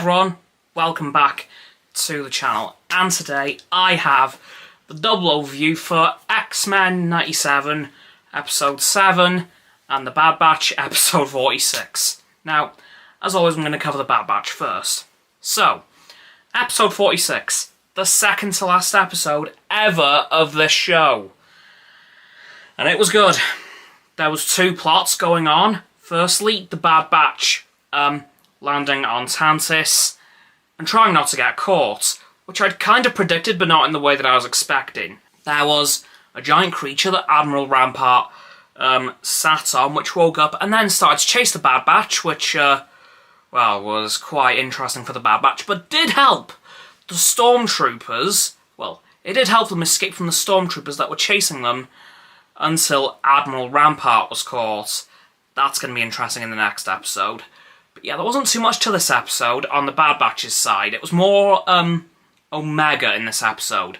everyone, welcome back to the channel, and today I have the double overview for X-Men 97 episode 7 and the Bad Batch episode 46. Now, as always, I'm going to cover the Bad Batch first. So, episode 46, the second to last episode ever of this show. And it was good. There was two plots going on. Firstly, the Bad Batch landing on Tantis and trying not to get caught, which I'd kind of predicted but not in the way that I was expecting. There was a giant creature that Admiral Rampart sat on, which woke up and then started to chase the Bad Batch, which, was quite interesting for the Bad Batch, but did help the stormtroopers. Well, it did help them escape from the stormtroopers that were chasing them until Admiral Rampart was caught. That's going to be interesting in the next episode. But yeah, there wasn't too much to this episode on the Bad Batch's side. It was more Omega in this episode.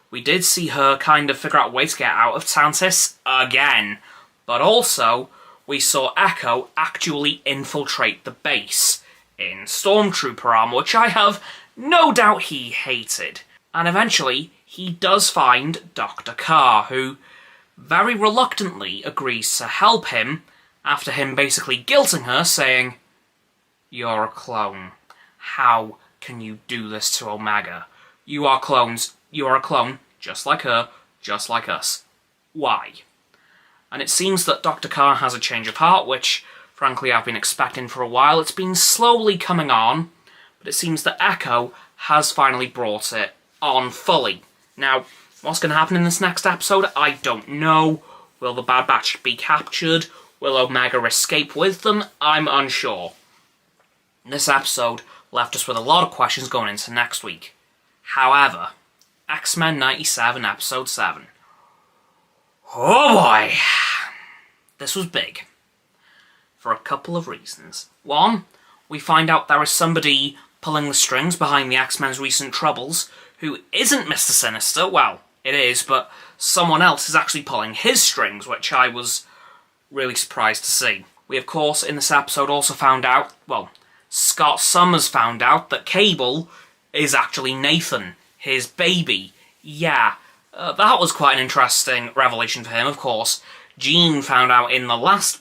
We did see her kind of figure out a way to get out of Tantis again. But also, we saw Echo actually infiltrate the base in Stormtrooper armor, which I have no doubt he hated. And eventually, he does find Dr. Carr, who very reluctantly agrees to help him after him basically guilting her, saying, "You're a clone. How can you do this to Omega? You are clones. You are a clone, just like her, just like us. Why?" And it seems that Dr. Carr has a change of heart, which, frankly, I've been expecting for a while. It's been slowly coming on, but it seems that Echo has finally brought it on fully. Now, what's going to happen in this next episode? I don't know. Will the Bad Batch be captured? Will Omega escape with them? I'm unsure. This episode left us with a lot of questions going into next week. However, X-Men 97 episode 7. Oh boy! This was big. For a couple of reasons. One, we find out there is somebody pulling the strings behind the X-Men's recent troubles who isn't Mr. Sinister. Well, it is, but someone else is actually pulling his strings, which I was really surprised to see. We, of course, in this episode also found out, Scott Summers found out that Cable is actually Nathan, his baby. Yeah, that was quite an interesting revelation for him, of course. Jean found out in the last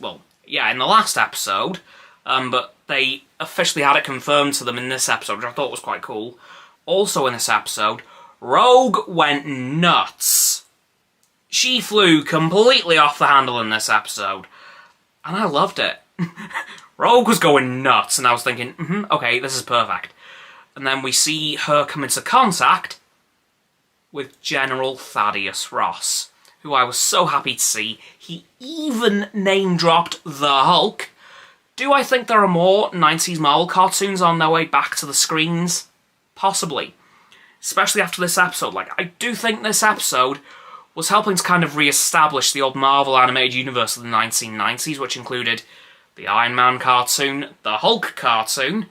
episode, but they officially had it confirmed to them in this episode, which I thought was quite cool. Also in this episode, Rogue went nuts. She flew completely off the handle in this episode, and I loved it. Rogue was going nuts, and I was thinking, okay, this is perfect. And then we see her come into contact with General Thaddeus Ross, who I was so happy to see. He even name-dropped the Hulk. Do I think there are more 90s Marvel cartoons on their way back to the screens? Possibly. Especially after this episode. I do think this episode was helping to kind of re-establish the old Marvel animated universe of the 1990s, which included the Iron Man cartoon, the Hulk cartoon,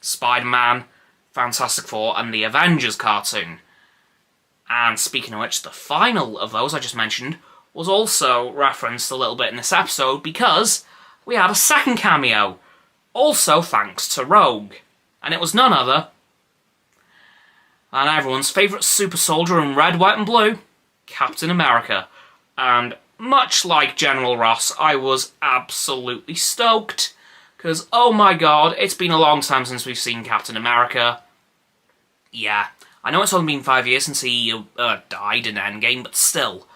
Spider-Man, Fantastic Four, and the Avengers cartoon. And speaking of which, the final of those I just mentioned was also referenced a little bit in this episode because we had a second cameo, also thanks to Rogue. And it was none other than everyone's favourite super soldier in red, white and blue, Captain America. And much like General Ross, I was absolutely stoked, because, oh my god, it's been a long time since we've seen Captain America. Yeah, I know it's only been 5 years since he died in Endgame, but still,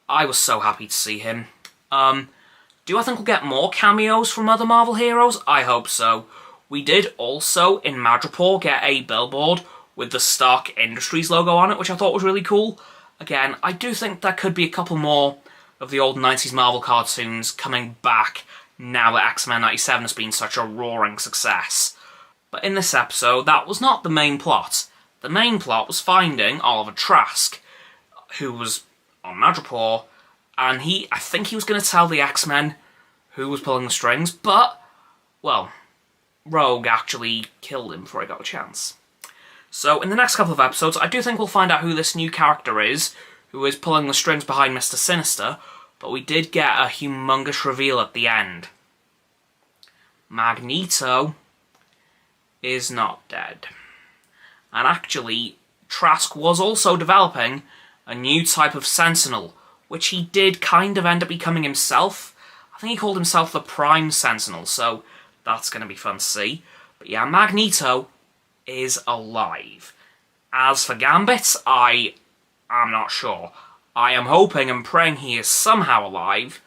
I was so happy to see him. Do I think we'll get more cameos from other Marvel heroes? I hope so. We did also, in Madripoor, get a billboard with the Stark Industries logo on it, which I thought was really cool. Again, I do think there could be a couple more of the old 90s Marvel cartoons coming back now that X-Men 97 has been such a roaring success. But in this episode, that was not the main plot. The main plot was finding Oliver Trask, who was on Madripoor, and I think he was going to tell the X-Men who was pulling the strings, but, Rogue actually killed him before he got a chance. So, in the next couple of episodes, I do think we'll find out who this new character is, who is pulling the strings behind Mr. Sinister, but we did get a humongous reveal at the end. Magneto is not dead. And actually, Trask was also developing a new type of Sentinel, which he did kind of end up becoming himself. I think he called himself the Prime Sentinel, so that's going to be fun to see. But yeah, Magneto is alive. As for Gambit, I am not sure. I am hoping and praying he is somehow alive,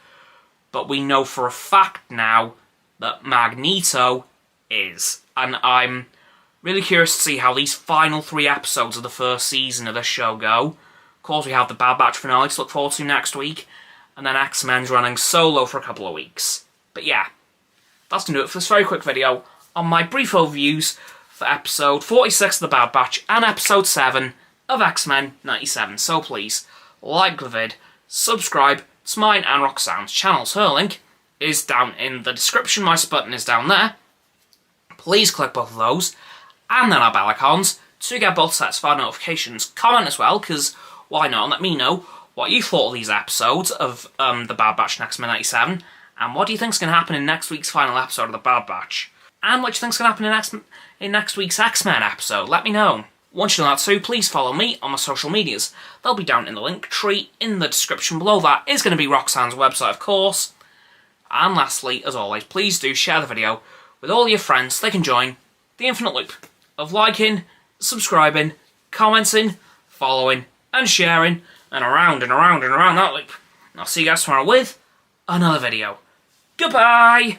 but we know for a fact now that Magneto is. And I'm really curious to see how these final 3 episodes of the first season of this show go. Of course, we have the Bad Batch finale to look forward to next week, and then X-Men's running solo for a couple of weeks. But yeah, that's going to do it for this very quick video on my brief overviews for episode 46 of the Bad Batch and episode 7 of X-Men 97. So please, like the vid, subscribe to mine and Roxanne's channels. Her link is down in the description, my button is down there. Please click both of those, and then our bell icons, to get both sets of our notifications. Comment as well, because why not? Let me know what you thought of these episodes of the Bad Batch and X-Men 97, and what do you think's going to happen in next week's final episode of the Bad Batch? And what do you think's going to happen in next week's X-Men episode? Let me know. Once you know that too, please follow me on my social medias. They'll be down in the link tree in the description below. That is going to be Roxanne's website, of course. And lastly, as always, please do share the video with all your friends so they can join the infinite loop of liking, subscribing, commenting, following, and sharing, and around and around and around that loop. And I'll see you guys tomorrow with another video. Goodbye!